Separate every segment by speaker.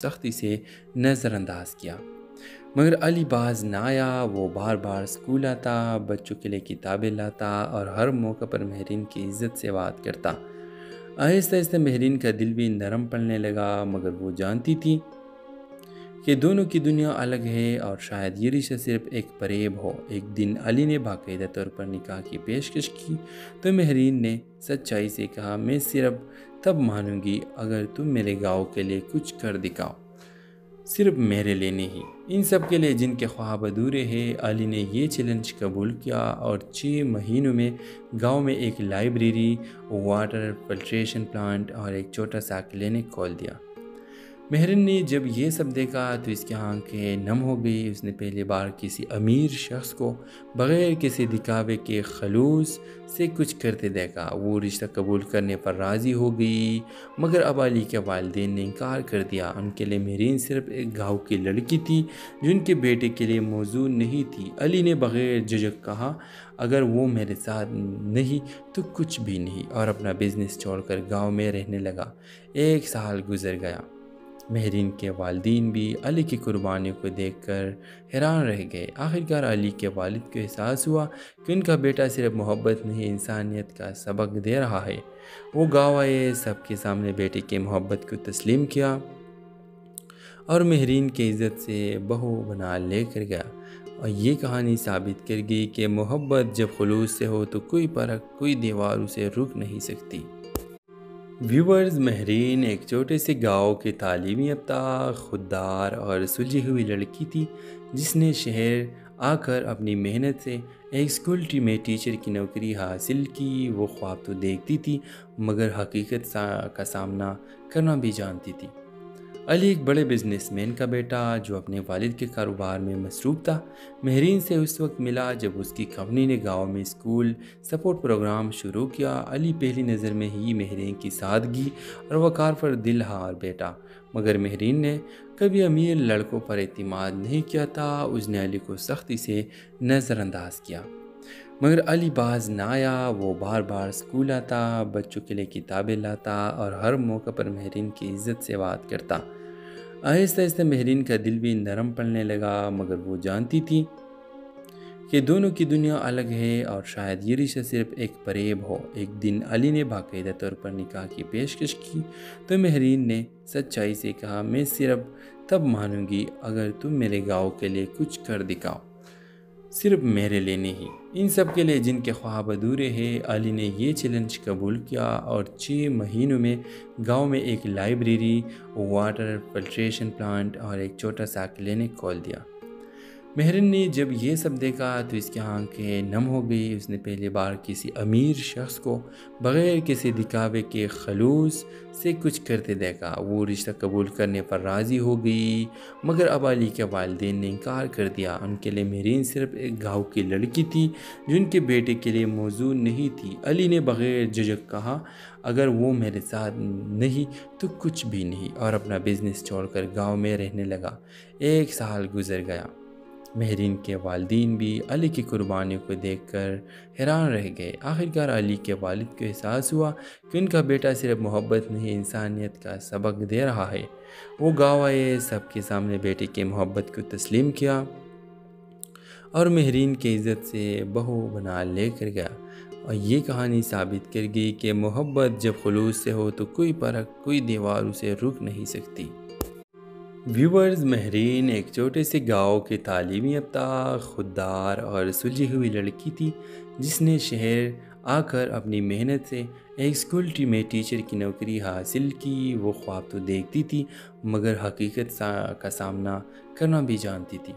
Speaker 1: سختی سے نظر انداز کیا، مگر علی باز نہ آیا۔ وہ بار بار اسکول آتا، بچوں کے لیے کتابیں لاتا اور ہر موقع پر مہرین کی عزت سے بات کرتا۔ آہستہ آہستہ مہرین کا دل بھی نرم پڑنے لگا، مگر وہ جانتی تھی کہ دونوں کی دنیا الگ ہے اور شاید یہ رشتہ صرف ایک فریب ہو۔ ایک دن علی نے باقاعدہ طور پر نکاح کی پیشکش کی تو مہرین نے سچائی سے کہا، میں صرف تب مانوں گی اگر تم میرے گاؤں کے لیے کچھ کر دکھاؤ، صرف میرے لیے نہیں، ان سب کے لیے جن کے خواب ادھورے ہیں۔ علی نے یہ چیلنج قبول کیا اور 6 مہینوں میں گاؤں میں ایک لائبریری، واٹر فلٹریشن پلانٹ اور ایک چھوٹا سا کلینک کھول دیا۔ مہرین نے جب یہ سب دیکھا تو اس کی آنکھیں نم ہو گئی۔ اس نے پہلی بار کسی امیر شخص کو بغیر کسی دکھاوے کے خلوص سے کچھ کرتے دیکھا۔ وہ رشتہ قبول کرنے پر راضی ہو گئی، مگر اب علی کے والدین نے انکار کر دیا۔ ان کے لیے مہرین صرف ایک گاؤں کی لڑکی تھی جو ان کے بیٹے کے لیے موزوں نہیں تھی۔ علی نے بغیر جھجک کہا، اگر وہ میرے ساتھ نہیں تو کچھ بھی نہیں، اور اپنا بزنس چھوڑ کر گاؤں میں رہنے لگا۔ 1 سال گزر گیا۔ مہرین کے والدین بھی علی کی قربانیوں کو دیکھ کر حیران رہ گئے۔ آخرکار علی کے والد کو احساس ہوا کہ ان کا بیٹا صرف محبت نہیں، انسانیت کا سبق دے رہا ہے۔ وہ گاؤں آئے، سب کے سامنے بیٹے کی محبت کو تسلیم کیا اور مہرین کی عزت سے بہو بنا لے کر گیا۔ اور یہ کہانی ثابت کر گئی کہ محبت جب خلوص سے ہو تو کوئی فرق، کوئی دیوار اسے روک نہیں سکتی۔ ویورز، مہرین ایک چھوٹے سے گاؤں کی تعلیم یافتہ، خوددار اور سلجھی ہوئی لڑکی تھی جس نے شہر آ کر اپنی محنت سے ایک اسکول میں ٹیچر کی نوکری حاصل کی۔ وہ خواب تو دیکھتی تھی مگر حقیقت کا سامنا کرنا بھی جانتی تھی۔ علی ایک بڑے بزنس مین کا بیٹا جو اپنے والد کے کاروبار میں مصروف تھا، مہرین سے اس وقت ملا جب اس کی کمپنی نے گاؤں میں اسکول سپورٹ پروگرام شروع کیا۔ علی پہلی نظر میں ہی مہرین کی سادگی اور وقار پر دل ہار بیٹھا، مگر مہرین نے کبھی امیر لڑکوں پر اعتماد نہیں کیا تھا۔ اس نے علی کو سختی سے نظر انداز کیا، مگر علی باز نہ آیا۔ وہ بار بار اسکول آتا، بچوں کے لیے کتابیں لاتا اور ہر موقع پر مہرین کی عزت سے بات کرتا۔ آہستہ آہستہ مہرین کا دل بھی نرم پڑنے لگا، مگر وہ جانتی تھی کہ دونوں کی دنیا الگ ہے اور شاید یہ رشتہ صرف ایک فریب ہو۔ ایک دن علی نے باقاعدہ طور پر نکاح کی پیشکش کی تو مہرین نے سچائی سے کہا، میں صرف تب مانوں گی اگر تم میرے گاؤں کے لیے کچھ کر دکھاؤ، صرف میرے لیے نہیں، ان سب کے لیے جن کے خواب ادھورے ہیں۔ علی نے یہ چیلنج قبول کیا اور 6 مہینوں میں گاؤں میں ایک لائبریری، واٹر فلٹریشن پلانٹ اور ایک چھوٹا سا کلینک کھول دیا۔ مہرین نے جب یہ سب دیکھا تو اس کی آنکھیں نم ہو گئی۔ اس نے پہلی بار کسی امیر شخص کو بغیر کسی دکھاوے کے خلوص سے کچھ کرتے دیکھا۔ وہ رشتہ قبول کرنے پر راضی ہو گئی، مگر اب علی کے والدین نے انکار کر دیا۔ ان کے لیے مہرین صرف ایک گاؤں کی لڑکی تھی جو ان کے بیٹے کے لیے موزوں نہیں تھی۔ علی نے بغیر جھجک کہا، اگر وہ میرے ساتھ نہیں تو کچھ بھی نہیں، اور اپنا بزنس چھوڑ کر گاؤں میں رہنے لگا۔ 1 سال گزر گیا۔ مہرین کے والدین بھی علی کی قربانیوں کو دیکھ کر حیران رہ گئے۔ آخرکار علی کے والد کو احساس ہوا کہ ان کا بیٹا صرف محبت نہیں، انسانیت کا سبق دے رہا ہے۔ وہ گاؤں آئے، سب کے سامنے بیٹے کی محبت کو تسلیم کیا اور مہرین کی عزت سے بہو بنا لے کر گیا۔ اور یہ کہانی ثابت کر گئی کہ محبت جب خلوص سے ہو تو کوئی فرق، کوئی دیوار اسے روک نہیں سکتی۔ ویورز، مہرین ایک چھوٹے سے گاؤں کی تعلیم یافتہ، خوددار اور سلجھی ہوئی لڑکی تھی جس نے شہر آ کر اپنی محنت سے ایک اسکول میں ٹیچر کی نوکری حاصل کی۔ وہ خواب تو دیکھتی تھی مگر حقیقت کا سامنا کرنا بھی جانتی تھی۔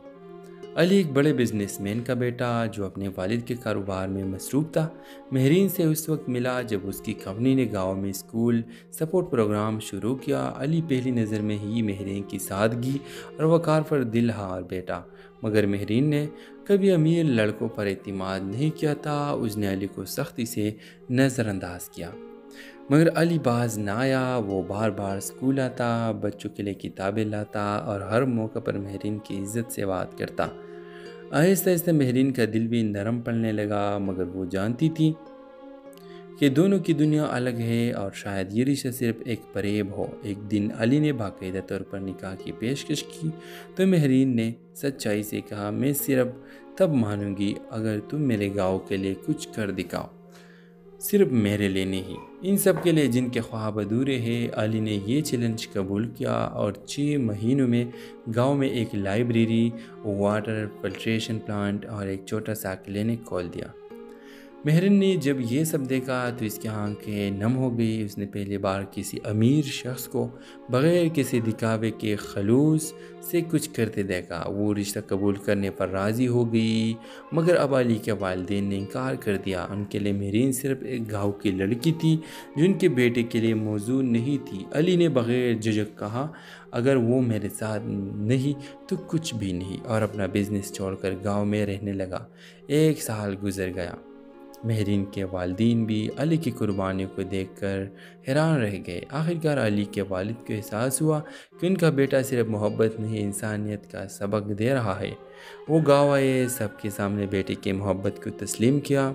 Speaker 1: علی ایک بڑے بزنس مین کا بیٹا جو اپنے والد کے کاروبار میں مصروف تھا، مہرین سے اس وقت ملا جب اس کی کمپنی نے گاؤں میں اسکول سپورٹ پروگرام شروع کیا۔ علی پہلی نظر میں ہی مہرین کی سادگی اور وقار پر دل ہار بیٹھا، مگر مہرین نے کبھی امیر لڑکوں پر اعتماد نہیں کیا تھا۔ اس نے علی کو سختی سے نظر انداز کیا، مگر علی باز نہ آیا۔ وہ بار بار اسکول آتا، بچوں کے لیے کتابیں لاتا اور ہر موقع پر مہرین کی عزت سے بات کرتا۔ آہستہ آہستہ مہرین کا دل بھی نرم پڑنے لگا، مگر وہ جانتی تھی کہ دونوں کی دنیا الگ ہے اور شاید یہ رشتہ صرف ایک فریب ہو۔ ایک دن علی نے باقاعدہ طور پر نکاح کی پیشکش کی تو مہرین نے سچائی سے کہا، میں صرف تب مانوں گی اگر تم میرے گاؤں کے لیے کچھ کر دکھاؤ، صرف میرے لیے نہیں، ان سب کے لیے جن کے خواب ادھورے ہیں۔ علی نے یہ چیلنج قبول کیا اور 6 مہینوں میں گاؤں میں ایک لائبریری، واٹر فلٹریشن پلانٹ اور ایک چھوٹا سا کلینک کھول دیا۔ مہرین نے جب یہ سب دیکھا تو اس کی آنکھیں نم ہو گئی۔ اس نے پہلی بار کسی امیر شخص کو بغیر کسی دکھاوے کے خلوص سے کچھ کرتے دیکھا۔ وہ رشتہ قبول کرنے پر راضی ہو گئی، مگر اب علی کے والدین نے انکار کر دیا۔ ان کے لیے مہرین صرف ایک گاؤں کی لڑکی تھی جو ان کے بیٹے کے لیے موزوں نہیں تھی۔ علی نے بغیر جھجک کہا، اگر وہ میرے ساتھ نہیں تو کچھ بھی نہیں، اور اپنا بزنس چھوڑ کر گاؤں میں رہنے لگا۔ 1 سال گزر گیا۔ مہرین کے والدین بھی علی کی قربانیوں کو دیکھ کر حیران رہ گئے۔ آخرکار علی کے والد کو احساس ہوا کہ ان کا بیٹا صرف محبت نہیں، انسانیت کا سبق دے رہا ہے۔ وہ گاؤں آئے، سب کے سامنے بیٹے کی محبت کو تسلیم کیا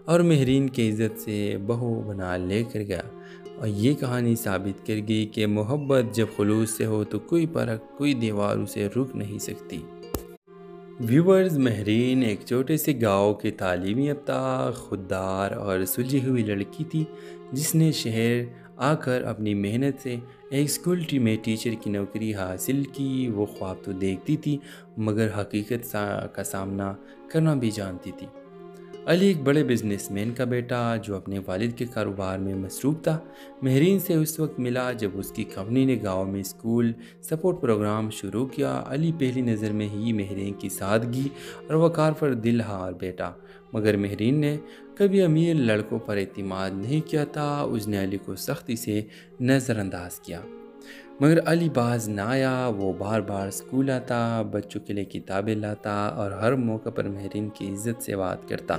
Speaker 1: اور مہرین کی عزت سے بہو بنا لے کر گیا۔ اور یہ کہانی ثابت کر گئی کہ محبت جب خلوص سے ہو تو کوئی فرق، کوئی دیوار اسے روک نہیں سکتی۔ ویورز، مہرین ایک چھوٹے سے گاؤں کی تعلیم یافتہ، خوددار اور سلجھی ہوئی لڑکی تھی جس نے شہر آ کر اپنی محنت سے ایک اسکول میں ٹیچر کی نوکری حاصل کی۔ وہ خواب تو دیکھتی تھی مگر حقیقت کا سامنا کرنا بھی جانتی تھی۔ علی ایک بڑے بزنس مین کا بیٹا جو اپنے والد کے کاروبار میں مصروف تھا، مہرین سے اس وقت ملا جب اس کی کمپنی نے گاؤں میں اسکول سپورٹ پروگرام شروع کیا۔ علی پہلی نظر میں ہی مہرین کی سادگی اور وقار پر دل ہار بیٹھا، مگر مہرین نے کبھی امیر لڑکوں پر اعتماد نہیں کیا تھا۔ اس نے علی کو سختی سے نظر انداز کیا، مگر علی باز نہ آیا۔ وہ بار بار اسکول آتا، بچوں کے لیے کتابیں لاتا اور ہر موقع پر مہرین کی عزت سے بات کرتا۔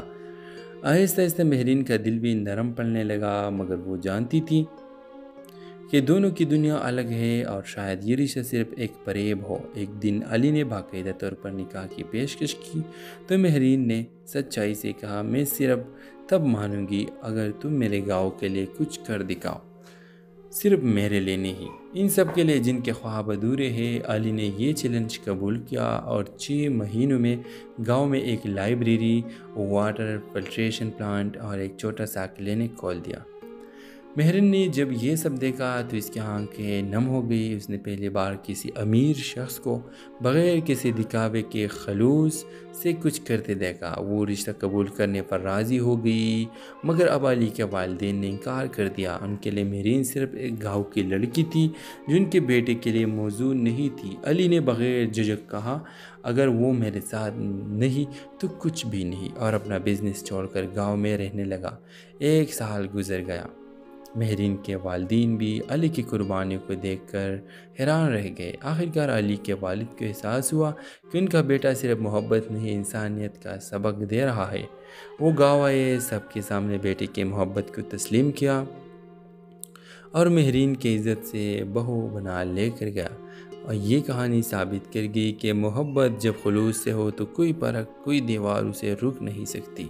Speaker 1: آہستہ آہستہ مہرین کا دل بھی نرم پڑنے لگا، مگر وہ جانتی تھی کہ دونوں کی دنیا الگ ہے اور شاید یہ رشتہ صرف ایک فریب ہو۔ ایک دن علی نے باقاعدہ طور پر نکاح کی پیشکش کی تو مہرین نے سچائی سے کہا، میں صرف تب مانوں گی اگر تم میرے گاؤں کے لیے کچھ کر دکھاؤ، صرف میرے لیے نہیں، ان سب کے لیے جن کے خواب ادھورے ہیں۔ علی نے یہ چیلنج قبول کیا اور 6 مہینوں میں گاؤں میں ایک لائبریری، واٹر فلٹریشن پلانٹ اور ایک چھوٹا سا کلینک کھول دیا۔ مہرین نے جب یہ سب دیکھا تو اس کی آنکھیں نم ہو گئی۔ اس نے پہلی بار کسی امیر شخص کو بغیر کسی دکھاوے کے خلوص سے کچھ کرتے دیکھا۔ وہ رشتہ قبول کرنے پر راضی ہو گئی، مگر اب علی کے والدین نے انکار کر دیا۔ ان کے لیے مہرین صرف ایک گاؤں کی لڑکی تھی جو ان کے بیٹے کے لیے موزوں نہیں تھی۔ علی نے بغیر جھجک کہا، اگر وہ میرے ساتھ نہیں تو کچھ بھی نہیں، اور اپنا بزنس چھوڑ کر گاؤں میں رہنے لگا۔ 1 سال گزر گیا۔ مہرین کے والدین بھی علی کی قربانیوں کو دیکھ کر حیران رہ گئے۔ آخرکار علی کے والد کو احساس ہوا کہ ان کا بیٹا صرف محبت نہیں، انسانیت کا سبق دے رہا ہے۔ وہ گاؤں آئے، سب کے سامنے بیٹے کی محبت کو تسلیم کیا اور مہرین کی عزت سے بہو بنا لے کر گیا۔ اور یہ کہانی ثابت کر گئی کہ محبت جب خلوص سے ہو تو کوئی فرق، کوئی دیوار اسے روک نہیں سکتی۔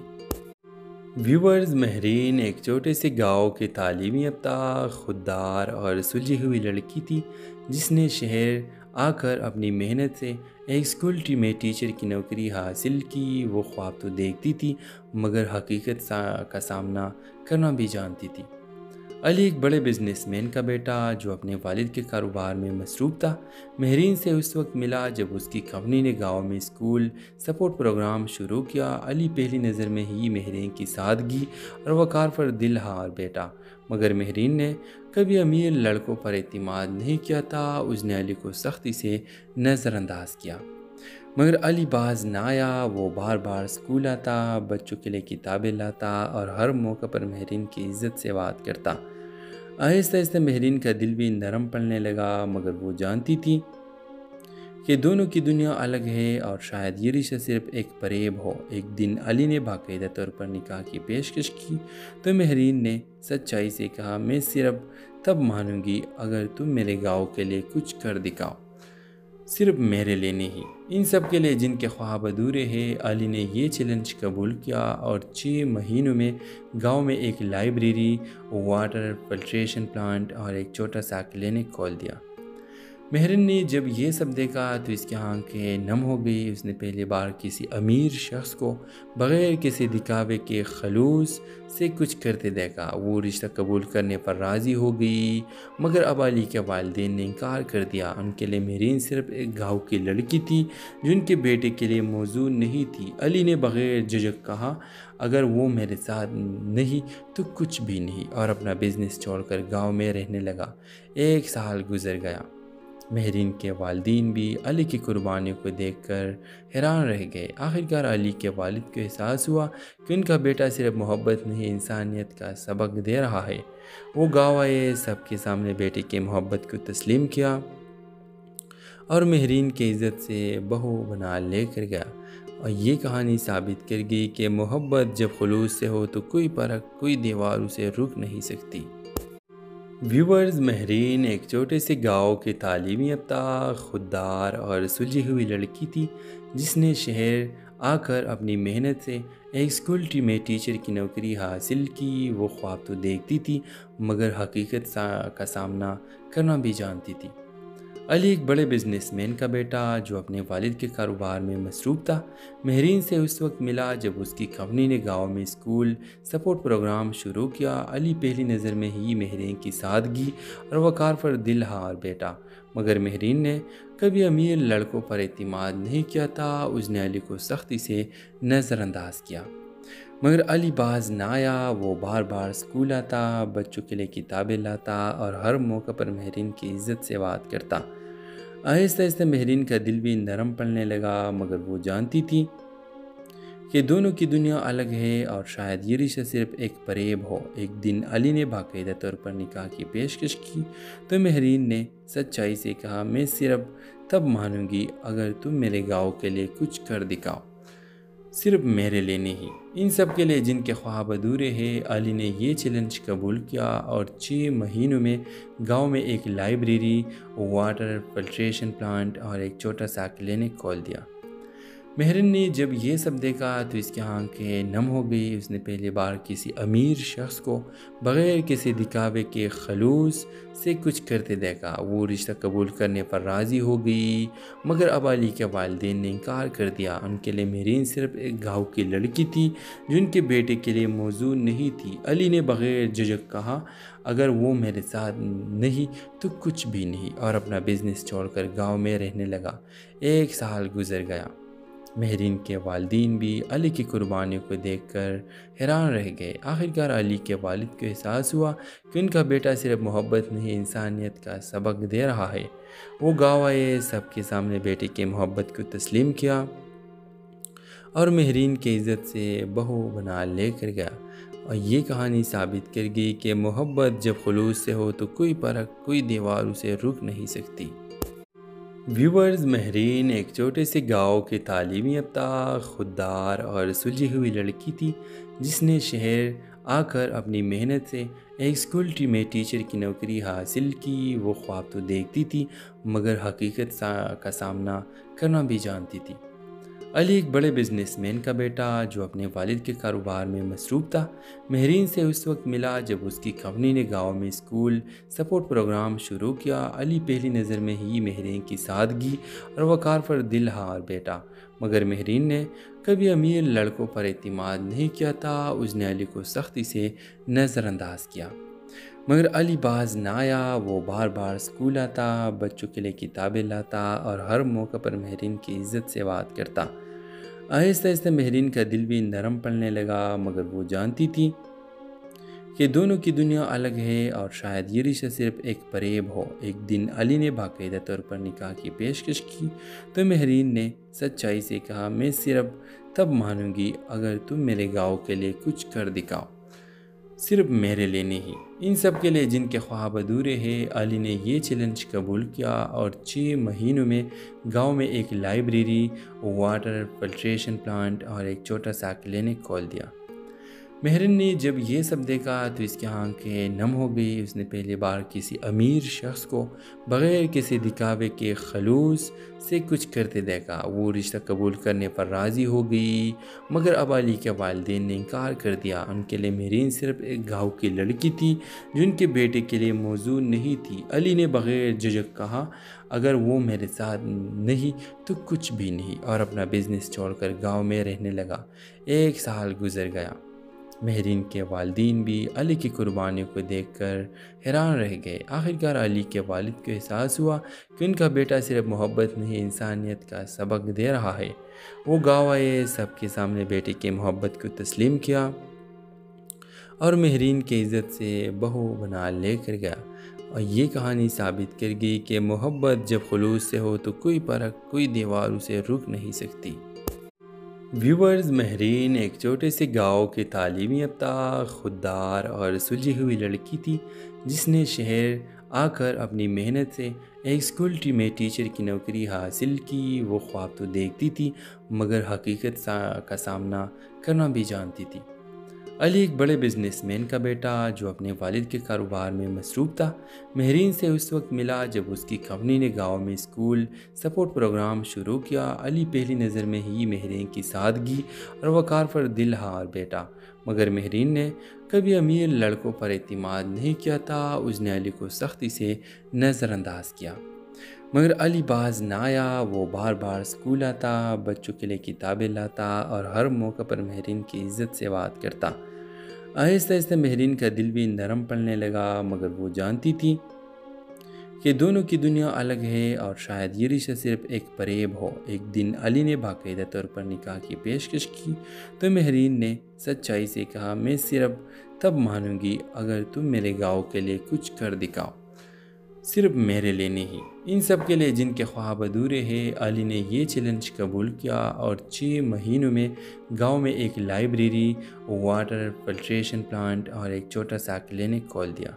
Speaker 1: ویورز، مہرین ایک چھوٹے سے گاؤں کی تعلیم یافتہ، خوددار اور سلجھی ہوئی لڑکی تھی جس نے شہر آ کر اپنی محنت سے ایک اسکول میں ٹیچر کی نوکری حاصل کی۔ وہ خواب تو دیکھتی تھی مگر حقیقت کا سامنا کرنا بھی جانتی تھی۔ علی ایک بڑے بزنس مین کا بیٹا جو اپنے والد کے کاروبار میں مصروف تھا، مہرین سے اس وقت ملا جب اس کی کمپنی نے گاؤں میں اسکول سپورٹ پروگرام شروع کیا۔ علی پہلی نظر میں ہی مہرین کی سادگی اور وقار پر دل ہار بیٹھا، مگر مہرین نے کبھی امیر لڑکوں پر اعتماد نہیں کیا تھا۔ اس نے علی کو سختی سے نظر انداز کیا، مگر علی باز نہ آیا۔ وہ بار بار اسکول آتا، بچوں کے لیے کتابیں لاتا اور ہر موقع پر مہرین کی عزت سے بات کرتا۔ آہستہ آہستہ مہرین کا دل بھی نرم پڑنے لگا، مگر وہ جانتی تھی کہ دونوں کی دنیا الگ ہے اور شاید یہ رشتہ صرف ایک فریب ہو۔ ایک دن علی نے باقاعدہ طور پر نکاح کی پیشکش کی تو مہرین نے سچائی سے کہا، میں صرف تب مانوں گی اگر تم میرے گاؤں کے لیے کچھ کر دکھاؤ، صرف میرے لیے نہیں، ان سب کے لیے جن کے خواب ادھورے ہیں۔ علی نے یہ چیلنج قبول کیا اور 6 مہینوں میں گاؤں میں ایک لائبریری، واٹر فلٹریشن پلانٹ اور ایک چھوٹا سا کلینک کھول دیا۔ مہرین نے جب یہ سب دیکھا تو اس کی آنکھیں نم ہو گئی۔ اس نے پہلی بار کسی امیر شخص کو بغیر کسی دکھاوے کے خلوص سے کچھ کرتے دیکھا۔ وہ رشتہ قبول کرنے پر راضی ہو گئی، مگر اب علی کے والدین نے انکار کر دیا۔ ان کے لیے مہرین صرف ایک گاؤں کی لڑکی تھی جو ان کے بیٹے کے لیے موزوں نہیں تھی۔ علی نے بغیر جھجک کہا، اگر وہ میرے ساتھ نہیں تو کچھ بھی نہیں، اور اپنا بزنس چھوڑ کر گاؤں میں رہنے لگا۔ 1 سال گزر گیا۔ مہرین کے والدین بھی علی کی قربانیوں کو دیکھ کر حیران رہ گئے۔ آخرکار علی کے والد کو احساس ہوا کہ ان کا بیٹا صرف محبت نہیں، انسانیت کا سبق دے رہا ہے۔ وہ گاؤں آئے، سب کے سامنے بیٹے کی محبت کو تسلیم کیا اور مہرین کی عزت سے بہو بنا لے کر گیا۔ اور یہ کہانی ثابت کر گئی کہ محبت جب خلوص سے ہو تو کوئی فرق، کوئی دیوار اسے روک نہیں سکتی۔ ویورز، مہرین ایک چھوٹے سے گاؤں کی تعلیم یافتہ، خوددار اور سلجھی ہوئی لڑکی تھی جس نے شہر آ کر اپنی محنت سے ایک اسکول میں ٹیچر کی نوکری حاصل کی۔ وہ خواب تو دیکھتی تھی مگر حقیقت کا سامنا کرنا بھی جانتی تھی۔ علی ایک بڑے بزنس مین کا بیٹا جو اپنے والد کے کاروبار میں مصروف تھا، مہرین سے اس وقت ملا جب اس کی کمپنی نے گاؤں میں اسکول سپورٹ پروگرام شروع کیا۔ علی پہلی نظر میں ہی مہرین کی سادگی اور وقار پر دل ہار بیٹھا، مگر مہرین نے کبھی امیر لڑکوں پر اعتماد نہیں کیا تھا۔ اس نے علی کو سختی سے نظر انداز کیا، مگر علی باز نہ آیا۔ وہ بار بار اسکول آتا، بچوں کے لیے کتابیں لاتا اور ہر موقع پر مہرین کی عزت سے بات کرتا۔ آہستہ آہستہ مہرین کا دل بھی نرم پڑنے لگا، مگر وہ جانتی تھی کہ دونوں کی دنیا الگ ہے اور شاید یہ رشتہ صرف ایک فریب ہو۔ ایک دن علی نے باقاعدہ طور پر نکاح کی پیشکش کی تو مہرین نے سچائی سے کہا، میں صرف تب مانوں گی اگر تم میرے گاؤں کے لیے کچھ کر دکھاؤ، صرف میرے لیے نہیں، ان سب کے لیے جن کے خواب ادھورے ہیں۔ علی نے یہ چیلنج قبول کیا اور 6 مہینوں میں گاؤں میں ایک لائبریری، واٹر فلٹریشن پلانٹ اور ایک چھوٹا سا کلینک کھول دیا۔ مہرین نے جب یہ سب دیکھا تو اس کی آنکھیں نم ہو گئی۔ اس نے پہلی بار کسی امیر شخص کو بغیر کسی دکھاوے کے خلوص سے کچھ کرتے دیکھا۔ وہ رشتہ قبول کرنے پر راضی ہو گئی، مگر اب علی کے والدین نے انکار کر دیا۔ ان کے لیے مہرین صرف ایک گاؤں کی لڑکی تھی جو ان کے بیٹے کے لیے موزوں نہیں تھی۔ علی نے بغیر جھجک کہا، اگر وہ میرے ساتھ نہیں تو کچھ بھی نہیں، اور اپنا بزنس چھوڑ کر گاؤں میں رہنے لگا۔ 1 سال گزر گیا۔ مہرین کے والدین بھی علی کی قربانیوں کو دیکھ کر حیران رہ گئے۔ آخرکار علی کے والد کو احساس ہوا کہ ان کا بیٹا صرف محبت نہیں، انسانیت کا سبق دے رہا ہے۔ وہ گاؤں آئے، سب کے سامنے بیٹے کی محبت کو تسلیم کیا اور مہرین کی عزت سے بہو بنا لے کر گیا۔ اور یہ کہانی ثابت کر گئی کہ محبت جب خلوص سے ہو تو کوئی فرق، کوئی دیوار اسے روک نہیں سکتی۔ ویورز، مہرین ایک چھوٹے سے گاؤں کی تعلیم یافتہ، خوددار اور سلجھی ہوئی لڑکی تھی جس نے شہر آ کر اپنی محنت سے ایک اسکول میں ٹیچر کی نوکری حاصل کی۔ وہ خواب تو دیکھتی تھی مگر حقیقت کا سامنا کرنا بھی جانتی تھی۔ علی ایک بڑے بزنس مین کا بیٹا جو اپنے والد کے کاروبار میں مصروف تھا، مہرین سے اس وقت ملا جب اس کی کمپنی نے گاؤں میں اسکول سپورٹ پروگرام شروع کیا۔ علی پہلی نظر میں ہی مہرین کی سادگی اور وقار پر دل ہار بیٹھا، مگر مہرین نے کبھی امیر لڑکوں پر اعتماد نہیں کیا تھا۔ اس نے علی کو سختی سے نظر انداز کیا، مگر علی باز نہ آیا۔ وہ بار بار اسکول آتا، بچوں کے لیے کتابیں لاتا اور ہر موقع پر مہرین کی عزت سے بات کرتا۔ آہستہ آہستہ مہرین کا دل بھی نرم پڑنے لگا، مگر وہ جانتی تھی کہ دونوں کی دنیا الگ ہے اور شاید یہ رشتہ صرف ایک فریب ہو۔ ایک دن علی نے باقاعدہ طور پر نکاح کی پیشکش کی تو مہرین نے سچائی سے کہا، میں صرف تب مانوں گی اگر تم میرے گاؤں کے لیے کچھ کر دکھاؤ، صرف میرے لیے نہیں، ان سب کے لیے جن کے خواب ادھورے ہیں۔ علی نے یہ چیلنج قبول کیا اور 6 مہینوں میں گاؤں میں ایک لائبریری، واٹر فلٹریشن پلانٹ اور ایک چھوٹا سا کلینک کھول دیا۔ مہرن نے جب یہ سب دیکھا تو اس کی آنکھیں نم ہو گئی۔ اس نے پہلی بار کسی امیر شخص کو بغیر کسی دکھاوے کے خلوص سے کچھ کرتے دیکھا۔ وہ رشتہ قبول کرنے پر راضی ہو گئی، مگر اب علی کے والدین نے انکار کر دیا۔ ان کے لیے مہرین صرف ایک گاؤں کی لڑکی تھی جو ان کے بیٹے کے لیے موزوں نہیں تھی۔ علی نے بغیر جھجک کہا، اگر وہ میرے ساتھ نہیں تو کچھ بھی نہیں، اور اپنا بزنس چھوڑ کر گاؤں میں رہنے لگا۔ 1 سال گزر گیا۔ مہرین کے والدین بھی علی کی قربانیوں کو دیکھ کر حیران رہ گئے۔ آخرکار علی کے والد کو احساس ہوا کہ ان کا بیٹا صرف محبت نہیں، انسانیت کا سبق دے رہا ہے۔ وہ گاؤں آئے، سب کے سامنے بیٹے کی محبت کو تسلیم کیا اور مہرین کی عزت سے بہو بنا لے کر گیا۔ اور یہ کہانی ثابت کر گئی کہ محبت جب خلوص سے ہو تو کوئی فرق، کوئی دیوار اسے روک نہیں سکتی۔ ویورز، مہرین ایک چھوٹے سے گاؤں کی تعلیم یافتہ، خوددار اور سلجھی ہوئی لڑکی تھی جس نے شہر آ کر اپنی محنت سے ایک اسکول میں ٹیچر کی نوکری حاصل کی۔ وہ خواب تو دیکھتی تھی مگر حقیقت کا سامنا کرنا بھی جانتی تھی۔ علی ایک بڑے بزنس مین کا بیٹا جو اپنے والد کے کاروبار میں مصروف تھا، مہرین سے اس وقت ملا جب اس کی کمپنی نے گاؤں میں اسکول سپورٹ پروگرام شروع کیا۔ علی پہلی نظر میں ہی مہرین کی سادگی اور وقار پر دل ہار بیٹھا، مگر مہرین نے کبھی امیر لڑکوں پر اعتماد نہیں کیا تھا۔ اس نے علی کو سختی سے نظر انداز کیا، مگر علی باز نہ آیا۔ وہ بار بار اسکول آتا، بچوں کے لیے کتابیں لاتا اور ہر موقع پر مہرین کی عزت سے بات کرتا۔ آہستہ آہستہ مہرین کا دل بھی نرم پڑنے لگا، مگر وہ جانتی تھی کہ دونوں کی دنیا الگ ہے اور شاید یہ رشتہ صرف ایک فریب ہو۔ ایک دن علی نے باقاعدہ طور پر نکاح کی پیشکش کی تو مہرین نے سچائی سے کہا، میں صرف تب مانوں گی اگر تم میرے گاؤں کے لیے کچھ کر دکھاؤ، صرف میرے لیے نہیں، ان سب کے لیے جن کے خواب ادھورے ہیں۔ علی نے یہ چیلنج قبول کیا اور 6 مہینوں میں گاؤں میں ایک لائبریری، واٹر فلٹریشن پلانٹ اور ایک چھوٹا سا کلینک کھول دیا۔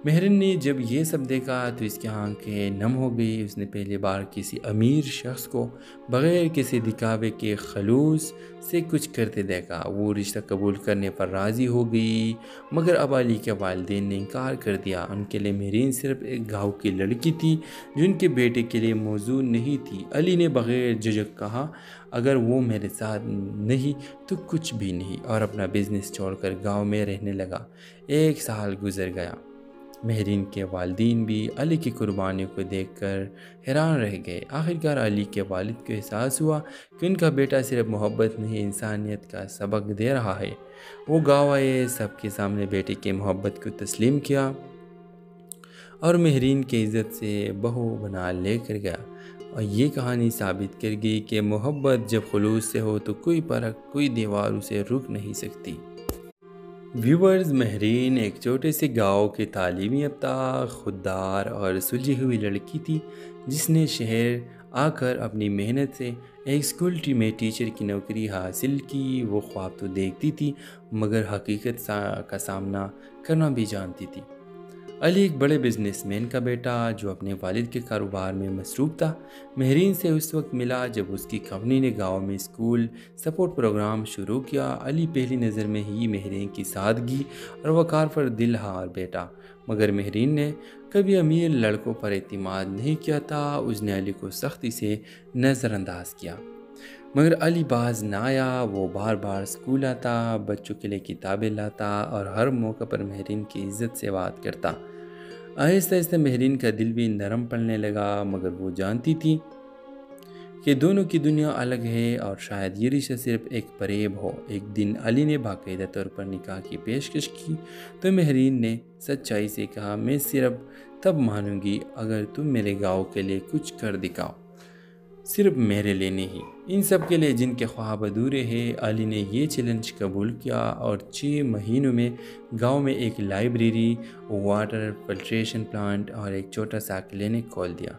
Speaker 1: مہرین نے جب یہ سب دیکھا تو اس کی آنکھیں نم ہو گئی۔ اس نے پہلی بار کسی امیر شخص کو بغیر کسی دکھاوے کے خلوص سے کچھ کرتے دیکھا۔ وہ رشتہ قبول کرنے پر راضی ہو گئی، مگر اب علی کے والدین نے انکار کر دیا۔ ان کے لیے مہرین صرف ایک گاؤں کی لڑکی تھی جو ان کے بیٹے کے لیے موزوں نہیں تھی۔ علی نے بغیر جھجک کہا، اگر وہ میرے ساتھ نہیں تو کچھ بھی نہیں، اور اپنا بزنس چھوڑ کر گاؤں میں رہنے لگا۔ 1 سال گزر گیا۔ مہرین کے والدین بھی علی کی قربانیوں کو دیکھ کر حیران رہ گئے۔ آخرکار علی کے والد کو احساس ہوا کہ ان کا بیٹا صرف محبت نہیں، انسانیت کا سبق دے رہا ہے۔ وہ گاؤں آئے، سب کے سامنے بیٹے کی محبت کو تسلیم کیا اور مہرین کی عزت سے بہو بنا لے کر گیا۔ اور یہ کہانی ثابت کر گئی کہ محبت جب خلوص سے ہو تو کوئی فرق، کوئی دیوار اسے روک نہیں سکتی۔ ویورز، مہرین ایک چھوٹے سے گاؤں کی تعلیم یافتہ، خوددار اور سلجھی ہوئی لڑکی تھی جس نے شہر آ کر اپنی محنت سے ایک اسکول میں ٹیچر کی نوکری حاصل کی۔ وہ خواب تو دیکھتی تھی مگر حقیقت کا سامنا کرنا بھی جانتی تھی۔ علی ایک بڑے بزنس مین کا بیٹا جو اپنے والد کے کاروبار میں مصروف تھا، مہرین سے اس وقت ملا جب اس کی کمپنی نے گاؤں میں اسکول سپورٹ پروگرام شروع کیا۔ علی پہلی نظر میں ہی مہرین کی سادگی اور وقار پر دل ہار بیٹھا، مگر مہرین نے کبھی امیر لڑکوں پر اعتماد نہیں کیا تھا۔ اس نے علی کو سختی سے نظر انداز کیا، مگر علی باز نہ آیا۔ وہ بار بار اسکول آتا، بچوں کے لیے کتابیں لاتا اور ہر موقع پر مہرین کی عزت سے بات کرتا۔ آہستہ آہستہ مہرین کا دل بھی نرم پڑنے لگا، مگر وہ جانتی تھی کہ دونوں کی دنیا الگ ہے اور شاید یہ رشتہ صرف ایک فریب ہو۔ ایک دن علی نے باقاعدہ طور پر نکاح کی پیشکش کی تو مہرین نے سچائی سے کہا، میں صرف تب مانوں گی اگر تم میرے گاؤں کے لیے کچھ کر دکھاؤ، صرف میرے لیے نہیں، ان سب کے لیے جن کے خواب ادھورے ہیں۔ علی نے یہ چیلنج قبول کیا اور 6 مہینوں میں گاؤں میں ایک لائبریری، واٹر فلٹریشن پلانٹ اور ایک چھوٹا سا کلینک کھول دیا۔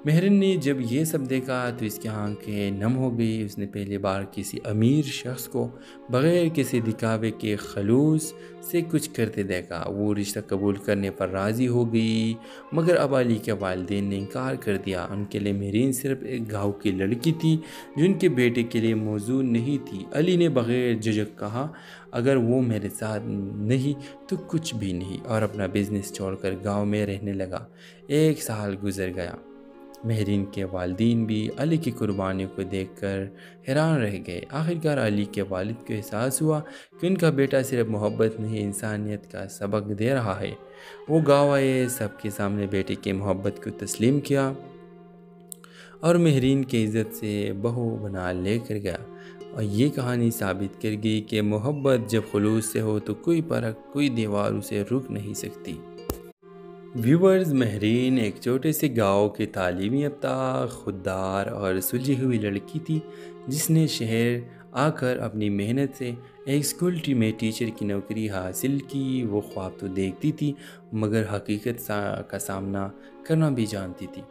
Speaker 1: مہرن نے جب یہ سب دیکھا تو اس کی آنکھیں نم ہو گئی۔ اس نے پہلی بار کسی امیر شخص کو بغیر کسی دکھاوے کے خلوص سے کچھ کرتے دیکھا۔ وہ رشتہ قبول کرنے پر راضی ہو گئی، مگر اب علی کے والدین نے انکار کر دیا۔ ان کے لیے مہرین صرف ایک گاؤں کی لڑکی تھی جو ان کے بیٹے کے لیے موزوں نہیں تھی۔ علی نے بغیر جھجک کہا، اگر وہ میرے ساتھ نہیں تو کچھ بھی نہیں، اور اپنا بزنس چھوڑ کر گاؤں میں رہنے لگا۔ 1 سال گزر گیا۔ مہرین کے والدین بھی علی کی قربانیوں کو دیکھ کر حیران رہ گئے۔ آخرکار علی کے والد کو احساس ہوا کہ ان کا بیٹا صرف محبت نہیں، انسانیت کا سبق دے رہا ہے۔ وہ گاؤں آئے، سب کے سامنے بیٹے کی محبت کو تسلیم کیا اور مہرین کی عزت سے بہو بنا لے کر گیا۔ اور یہ کہانی ثابت کر گئی کہ محبت جب خلوص سے ہو تو کوئی فرق، کوئی دیوار اسے روک نہیں سکتی۔ ویورز، مہرین ایک چھوٹے سے گاؤں کی تعلیم یافتہ، خوددار اور سلجھی ہوئی لڑکی تھی جس نے شہر آ کر اپنی محنت سے ایک اسکول میں ٹیچر کی نوکری حاصل کی۔ وہ خواب تو دیکھتی تھی مگر حقیقت کا سامنا کرنا بھی جانتی تھی۔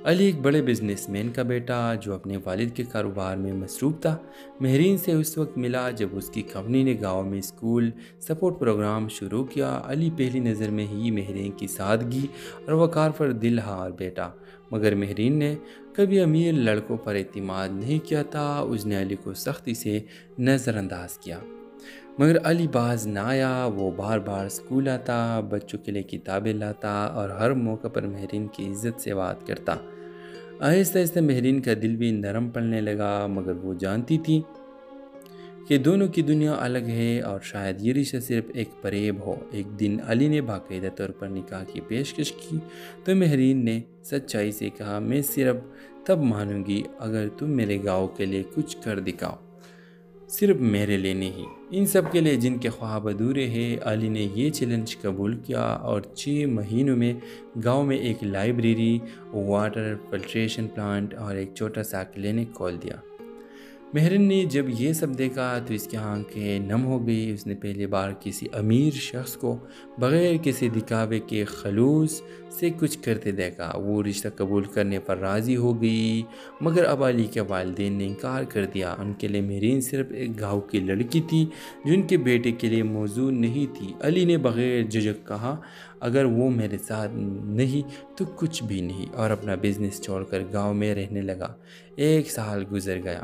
Speaker 1: علی ایک بڑے بزنس مین کا بیٹا جو اپنے والد کے کاروبار میں مصروف تھا، مہرین سے اس وقت ملا جب اس کی کمپنی نے گاؤں میں اسکول سپورٹ پروگرام شروع کیا۔ علی پہلی نظر میں ہی مہرین کی سادگی اور وقار پر دل ہار بیٹھا، مگر مہرین نے کبھی امیر لڑکوں پر اعتماد نہیں کیا تھا۔ اس نے علی کو سختی سے نظر انداز کیا، مگر علی باز نہ آیا۔ وہ بار بار اسکول آتا، بچوں کے لیے کتابیں لاتا اور ہر موقع پر مہرین کی عزت سے بات کرتا۔ آہستہ آہستہ مہرین کا دل بھی نرم پڑنے لگا، مگر وہ جانتی تھی کہ دونوں کی دنیا الگ ہے اور شاید یہ رشتہ صرف ایک فریب ہو۔ ایک دن علی نے باقاعدہ طور پر نکاح کی پیشکش کی تو مہرین نے سچائی سے کہا، میں صرف تب مانوں گی اگر تم میرے گاؤں کے لیے کچھ کر دکھاؤ، صرف میرے لیے نہیں، ان سب کے لیے جن کے خواب ادھورے ہیں۔ علی نے یہ چیلنج قبول کیا اور 6 مہینوں میں گاؤں میں ایک لائبریری، واٹر فلٹریشن پلانٹ اور ایک چھوٹا سا کلینک کھول دیا۔ مہرین نے جب یہ سب دیکھا تو اس کی آنکھیں نم ہو گئی۔ اس نے پہلی بار کسی امیر شخص کو بغیر کسی دکھاوے کے خلوص سے کچھ کرتے دیکھا۔ وہ رشتہ قبول کرنے پر راضی ہو گئی، مگر اب علی کے والدین نے انکار کر دیا۔ ان کے لیے مہرین صرف ایک گاؤں کی لڑکی تھی جو ان کے بیٹے کے لیے موزوں نہیں تھی۔ علی نے بغیر جھجک کہا، اگر وہ میرے ساتھ نہیں تو کچھ بھی نہیں، اور اپنا بزنس چھوڑ کر گاؤں میں رہنے لگا۔ 1 سال گزر گیا۔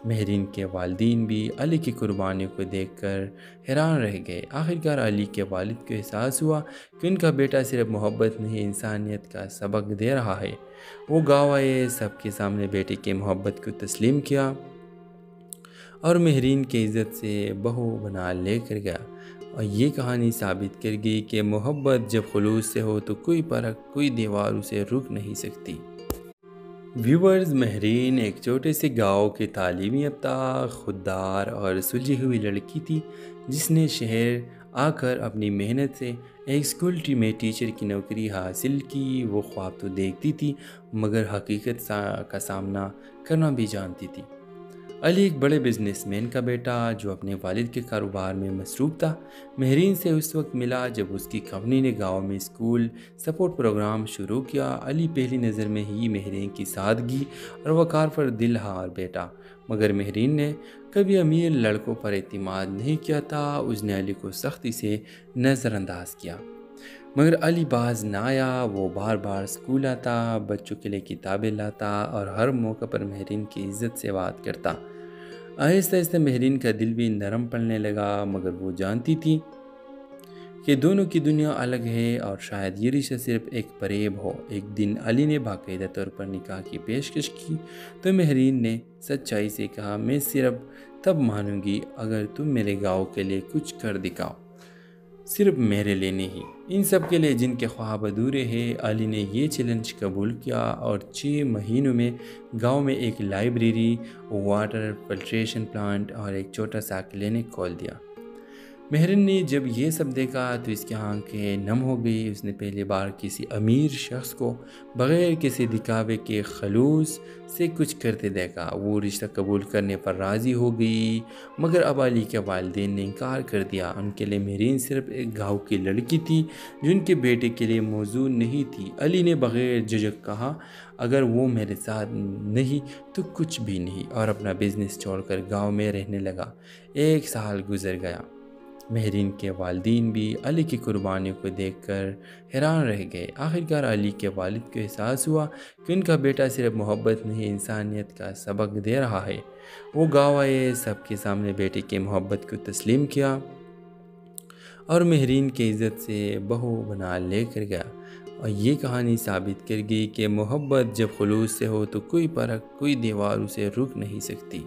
Speaker 1: مہرین کے والدین بھی علی کی قربانیوں کو دیکھ کر حیران رہ گئے۔ آخرکار علی کے والد کو احساس ہوا کہ ان کا بیٹا صرف محبت نہیں، انسانیت کا سبق دے رہا ہے۔ وہ گاؤں آئے، سب کے سامنے بیٹے کی محبت کو تسلیم کیا اور مہرین کی عزت سے بہو بنا لے کر گیا۔ اور یہ کہانی ثابت کر گئی کہ محبت جب خلوص سے ہو تو کوئی فرق، کوئی دیوار اسے روک نہیں سکتی۔ ویورز، مہرین ایک چھوٹے سے گاؤں کی تعلیم یافتہ، خوددار اور سلجھی ہوئی لڑکی تھی جس نے شہر آ کر اپنی محنت سے ایک اسکول میں ٹیچر کی نوکری حاصل کی۔ وہ خواب تو دیکھتی تھی مگر حقیقت کا سامنا کرنا بھی جانتی تھی۔ علی ایک بڑے بزنس مین کا بیٹا جو اپنے والد کے کاروبار میں مصروف تھا، مہرین سے اس وقت ملا جب اس کی کمپنی نے گاؤں میں اسکول سپورٹ پروگرام شروع کیا۔ علی پہلی نظر میں ہی مہرین کی سادگی اور وقار پر دل ہار بیٹھا، مگر مہرین نے کبھی امیر لڑکوں پر اعتماد نہیں کیا تھا۔ اس نے علی کو سختی سے نظر انداز کیا، مگر علی باز نہ آیا۔ وہ بار بار اسکول آتا، بچوں کے لیے کتابیں لاتا اور ہر موقع پر مہرین کی عزت سے بات کرتا۔ آہستہ آہستہ مہرین کا دل بھی نرم پڑنے لگا، مگر وہ جانتی تھی کہ دونوں کی دنیا الگ ہے اور شاید یہ رشتہ صرف ایک فریب ہو۔ ایک دن علی نے باقاعدہ طور پر نکاح کی پیشکش کی تو مہرین نے سچائی سے کہا، میں صرف تب مانوں گی اگر تم میرے گاؤں کے لیے کچھ کر دکھاؤ، صرف میرے لیے نہیں، ان سب کے لیے جن کے خواب ادھورے ہیں۔ علی نے یہ چیلنج قبول کیا اور 6 مہینوں میں گاؤں میں ایک لائبریری، واٹر فلٹریشن پلانٹ اور ایک چھوٹا سا کلینک کھول دیا۔ مہرین نے جب یہ سب دیکھا تو اس کی آنکھیں نم ہو گئی۔ اس نے پہلی بار کسی امیر شخص کو بغیر کسی دکھاوے کے خلوص سے کچھ کرتے دیکھا۔ وہ رشتہ قبول کرنے پر راضی ہو گئی، مگر اب علی کے والدین نے انکار کر دیا۔ ان کے لیے مہرین صرف ایک گاؤں کی لڑکی تھی جو ان کے بیٹے کے لیے موزوں نہیں تھی۔ علی نے بغیر جھجک کہا، اگر وہ میرے ساتھ نہیں تو کچھ بھی نہیں، اور اپنا بزنس چھوڑ کر گاؤں میں رہنے لگا۔ 1 سال گزر گیا۔ مہرین کے والدین بھی علی کی قربانیوں کو دیکھ کر حیران رہ گئے۔ آخرکار علی کے والد کو احساس ہوا کہ ان کا بیٹا صرف محبت نہیں، انسانیت کا سبق دے رہا ہے۔ وہ گاؤں آئے، سب کے سامنے بیٹے کی محبت کو تسلیم کیا اور مہرین کی عزت سے بہو بنا لے کر گیا۔ اور یہ کہانی ثابت کر گئی کہ محبت جب خلوص سے ہو تو کوئی فرق، کوئی دیوار اسے روک نہیں سکتی۔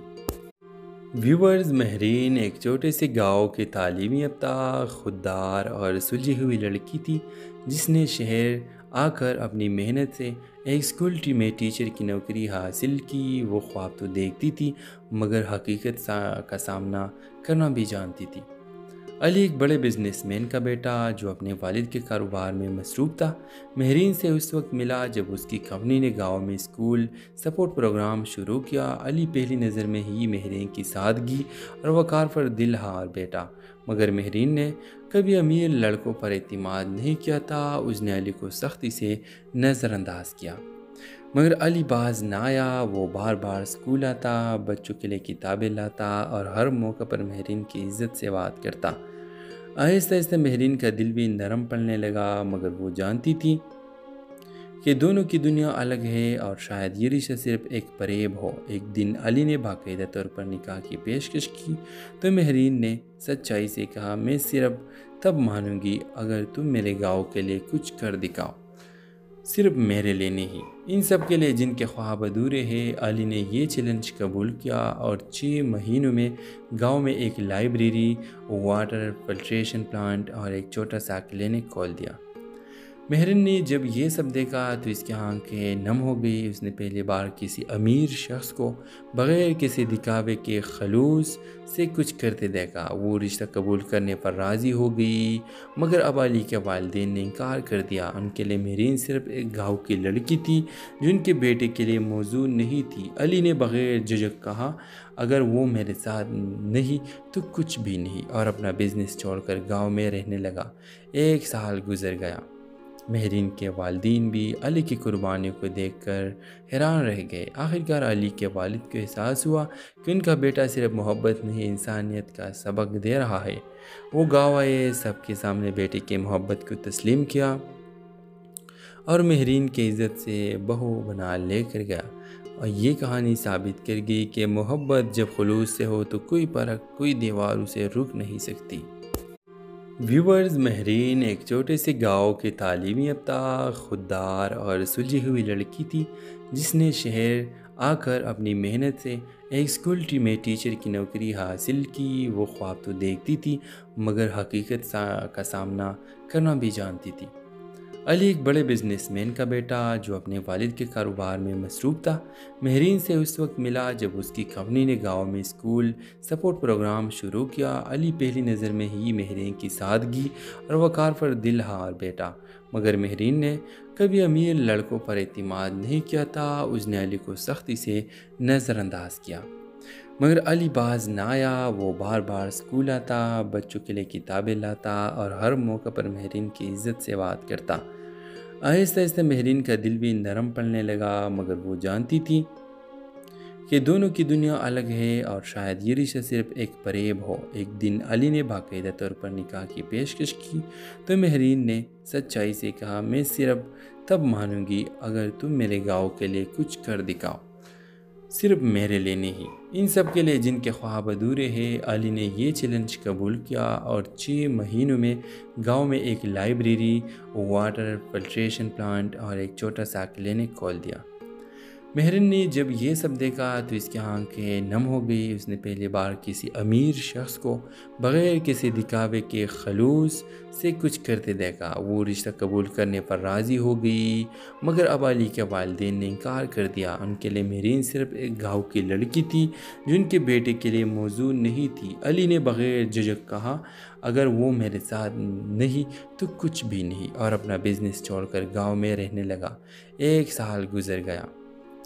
Speaker 1: ویورز، مہرین ایک چھوٹے سے گاؤں کی تعلیم یافتہ، خوددار اور سلجھی ہوئی لڑکی تھی جس نے شہر آ کر اپنی محنت سے ایک اسکول میں ٹیچر کی نوکری حاصل کی۔ وہ خواب تو دیکھتی تھی مگر حقیقت کا سامنا کرنا بھی جانتی تھی۔ علی ایک بڑے بزنس مین کا بیٹا جو اپنے والد کے کاروبار میں مصروف تھا، مہرین سے اس وقت ملا جب اس کی کمپنی نے گاؤں میں اسکول سپورٹ پروگرام شروع کیا۔ علی پہلی نظر میں ہی مہرین کی سادگی اور وقار پر دل ہار بیٹھا، مگر مہرین نے کبھی امیر لڑکوں پر اعتماد نہیں کیا تھا۔ اس نے علی کو سختی سے نظر انداز کیا، مگر علی باز نہ آیا۔ وہ بار بار اسکول آتا، بچوں کے لیے کتابیں لاتا اور ہر موقع پر مہرین کی عزت سے بات کرتا۔ آہستہ آہستہ مہرین کا دل بھی نرم پڑنے لگا، مگر وہ جانتی تھی کہ دونوں کی دنیا الگ ہے اور شاید یہ رشتہ صرف ایک فریب ہو۔ ایک دن علی نے باقاعدہ طور پر نکاح کی پیشکش کی تو مہرین نے سچائی سے کہا، میں صرف تب مانوں گی اگر تم میرے گاؤں کے لیے کچھ کر دکھاؤ، صرف میرے لیے نہیں، ان سب کے لیے جن کے خواب ادھورے ہیں۔ علی نے یہ چیلنج قبول کیا اور 6 مہینوں میں گاؤں میں ایک لائبریری، واٹر فلٹریشن پلانٹ اور ایک چھوٹا سا کلینک کھول دیا۔ مہرین نے جب یہ سب دیکھا تو اس کی آنکھیں نم ہو گئی۔ اس نے پہلی بار کسی امیر شخص کو بغیر کسی دکھاوے کے خلوص سے کچھ کرتے دیکھا۔ وہ رشتہ قبول کرنے پر راضی ہو گئی، مگر اب علی کے والدین نے انکار کر دیا۔ ان کے لیے مہرین صرف ایک گاؤں کی لڑکی تھی جو ان کے بیٹے کے لیے موزوں نہیں تھی۔ علی نے بغیر جھجک کہا، اگر وہ میرے ساتھ نہیں تو کچھ بھی نہیں، اور اپنا بزنس چھوڑ کر گاؤں میں رہنے لگا۔ 1 سال گزر گیا۔ مہرین کے والدین بھی علی کی قربانیوں کو دیکھ کر حیران رہ گئے۔ آخرکار علی کے والد کو احساس ہوا کہ ان کا بیٹا صرف محبت نہیں، انسانیت کا سبق دے رہا ہے۔ وہ گاؤں آئے، سب کے سامنے بیٹے کی محبت کو تسلیم کیا اور مہرین کی عزت سے بہو بنا لے کر گیا۔ اور یہ کہانی ثابت کر گئی کہ محبت جب خلوص سے ہو تو کوئی فرق، کوئی دیوار اسے روک نہیں سکتی۔ ویورز، مہرین ایک چھوٹے سے گاؤں کی تعلیم یافتہ، خوددار اور سلجھی ہوئی لڑکی تھی جس نے شہر آ کر اپنی محنت سے ایک اسکول میں ٹیچر کی نوکری حاصل کی۔ وہ خواب تو دیکھتی تھی مگر حقیقت کا سامنا کرنا بھی جانتی تھی۔ علی ایک بڑے بزنس مین کا بیٹا جو اپنے والد کے کاروبار میں مصروف تھا، مہرین سے اس وقت ملا جب اس کی کمپنی نے گاؤں میں اسکول سپورٹ پروگرام شروع کیا۔ علی پہلی نظر میں ہی مہرین کی سادگی اور وقار پر دل ہار بیٹھا، مگر مہرین نے کبھی امیر لڑکوں پر اعتماد نہیں کیا تھا۔ اس نے علی کو سختی سے نظر انداز کیا، مگر علی باز نہ آیا۔ وہ بار بار اسکول آتا، بچوں کے لیے کتابیں لاتا اور ہر موقع پر مہرین کی عزت سے بات کرتا۔ آہستہ آہستہ مہرین کا دل بھی نرم پڑنے لگا، مگر وہ جانتی تھی کہ دونوں کی دنیا الگ ہے اور شاید یہ رشتہ صرف ایک فریب ہو۔ ایک دن علی نے باقاعدہ طور پر نکاح کی پیشکش کی تو مہرین نے سچائی سے کہا، میں صرف تب مانوں گی اگر تم میرے گاؤں کے لیے کچھ کر دکھاؤ، صرف میرے لیے نہیں، ان سب کے لیے جن کے خواب ادھورے ہیں۔ علی نے یہ چیلنج قبول کیا اور 6 مہینوں میں گاؤں میں ایک لائبریری، واٹر فلٹریشن پلانٹ اور ایک چھوٹا سا کلینک کھول دیا۔ مہرن نے جب یہ سب دیکھا تو اس کی آنکھیں نم ہو گئی۔ اس نے پہلی بار کسی امیر شخص کو بغیر کسی دکھاوے کے خلوص سے کچھ کرتے دیکھا۔ وہ رشتہ قبول کرنے پر راضی ہو گئی، مگر اب علی کے والدین نے انکار کر دیا۔ ان کے لیے مہرین صرف ایک گاؤں کی لڑکی تھی جو ان کے بیٹے کے لیے موزوں نہیں تھی۔ علی نے بغیر جھجک کہا، اگر وہ میرے ساتھ نہیں تو کچھ بھی نہیں، اور اپنا بزنس چھوڑ کر گاؤں میں رہنے لگا۔ 1 سال گزر گیا۔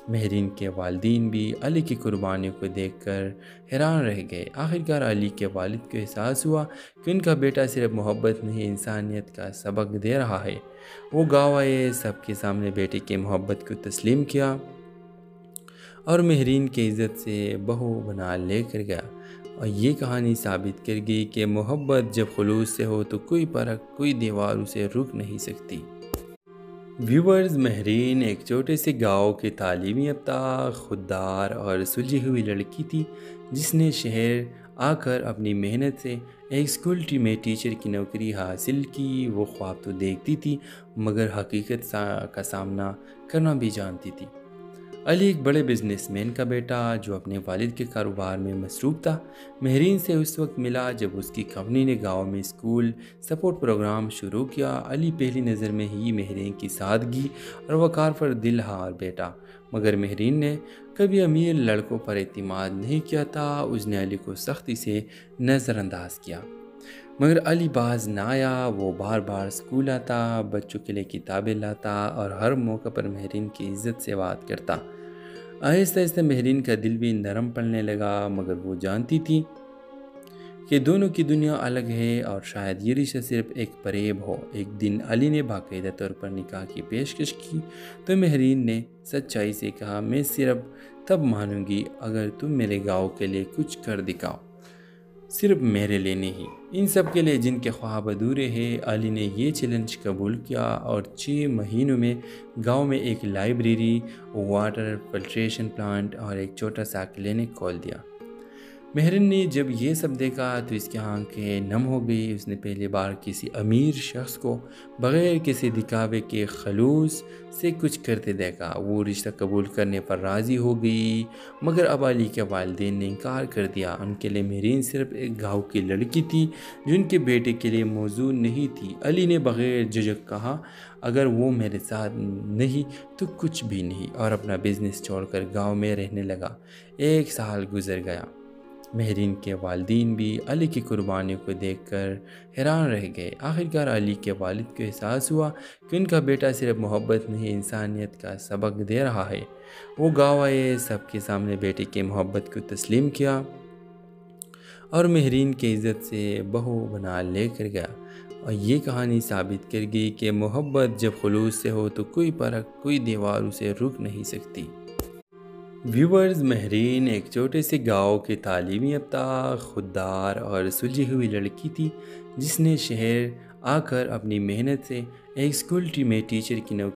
Speaker 1: مہرین کے والدین بھی علی کی قربانیوں کو دیکھ کر حیران رہ گئے۔ آخرکار علی کے والد کو احساس ہوا کہ ان کا بیٹا صرف محبت نہیں، انسانیت کا سبق دے رہا ہے۔ وہ گاؤں آئے، سب کے سامنے بیٹے کی محبت کو تسلیم کیا اور مہرین کی عزت سے بہو بنا لے کر گیا۔ اور یہ کہانی ثابت کر گئی کہ محبت جب خلوص سے ہو تو کوئی فرق، کوئی دیوار اسے روک نہیں سکتی۔ ویورز، مہرین ایک چھوٹے سے گاؤں کی تعلیم یافتہ، خوددار اور سلجھی ہوئی لڑکی تھی جس نے شہر آ کر اپنی محنت سے ایک اسکول میں ٹیچر کی نوکری حاصل کی۔ وہ خواب تو دیکھتی تھی مگر حقیقت کا سامنا کرنا بھی جانتی تھی۔ علی ایک بڑے بزنس مین کا بیٹا جو اپنے والد کے کاروبار میں مصروف تھا، مہرین سے اس وقت ملا جب اس کی کمپنی نے گاؤں میں اسکول سپورٹ پروگرام شروع کیا۔ علی پہلی نظر میں ہی مہرین کی سادگی اور وقار پر دل ہار بیٹھا، مگر مہرین نے کبھی امیر لڑکوں پر اعتماد نہیں کیا تھا۔ اس نے علی کو سختی سے نظر انداز کیا، مگر علی باز نہ آیا۔ وہ بار بار اسکول آتا، بچوں کے لیے کتابیں لاتا اور ہر موقع پر مہرین کی عزت سے بات کرتا۔ آہستہ آہستہ مہرین کا دل بھی نرم پڑنے لگا، مگر وہ جانتی تھی کہ دونوں کی دنیا الگ ہے اور شاید یہ رشتہ صرف ایک فریب ہو۔ ایک دن علی نے باقاعدہ طور پر نکاح کی پیشکش کی تو مہرین نے سچائی سے کہا، میں صرف تب مانوں گی اگر تم میرے گاؤں کے لیے کچھ کر دکھاؤ، صرف میرے لیے نہیں، ان سب کے لیے جن کے خواب ادھورے ہیں۔ علی نے یہ چیلنج قبول کیا اور 6 مہینوں میں گاؤں میں ایک لائبریری، واٹر فلٹریشن پلانٹ اور ایک چھوٹا سا کلینک کھول دیا۔ مہرین نے جب یہ سب دیکھا تو اس کی آنکھیں نم ہو گئی۔ اس نے پہلی بار کسی امیر شخص کو بغیر کسی دکھاوے کے خلوص سے کچھ کرتے دیکھا۔ وہ رشتہ قبول کرنے پر راضی ہو گئی، مگر اب علی کے والدین نے انکار کر دیا۔ ان کے لیے مہرین صرف ایک گاؤں کی لڑکی تھی جو ان کے بیٹے کے لیے موزوں نہیں تھی۔ علی نے بغیر جھجک کہا، اگر وہ میرے ساتھ نہیں تو کچھ بھی نہیں، اور اپنا بزنس چھوڑ کر گاؤں میں رہنے لگا۔ 1 سال گزر گیا۔ مہرین کے والدین بھی علی کی قربانیوں کو دیکھ کر حیران رہ گئے۔ آخرکار علی کے والد کو احساس ہوا کہ ان کا بیٹا صرف محبت نہیں، انسانیت کا سبق دے رہا ہے۔ وہ گاؤں آئے، سب کے سامنے بیٹے کی محبت کو تسلیم کیا اور مہرین کی عزت سے بہو بنا لے کر گیا۔ اور یہ کہانی ثابت کر گئی کہ محبت جب خلوص سے ہو تو کوئی فرق، کوئی دیوار اسے روک نہیں سکتی۔ ویورز، مہرین ایک چھوٹے سے گاؤں کی تعلیم یافتہ، خوددار اور سلجھی ہوئی لڑکی تھی جس نے شہر آ کر اپنی محنت سے ایک اسکول میں ٹیچر کی نوکری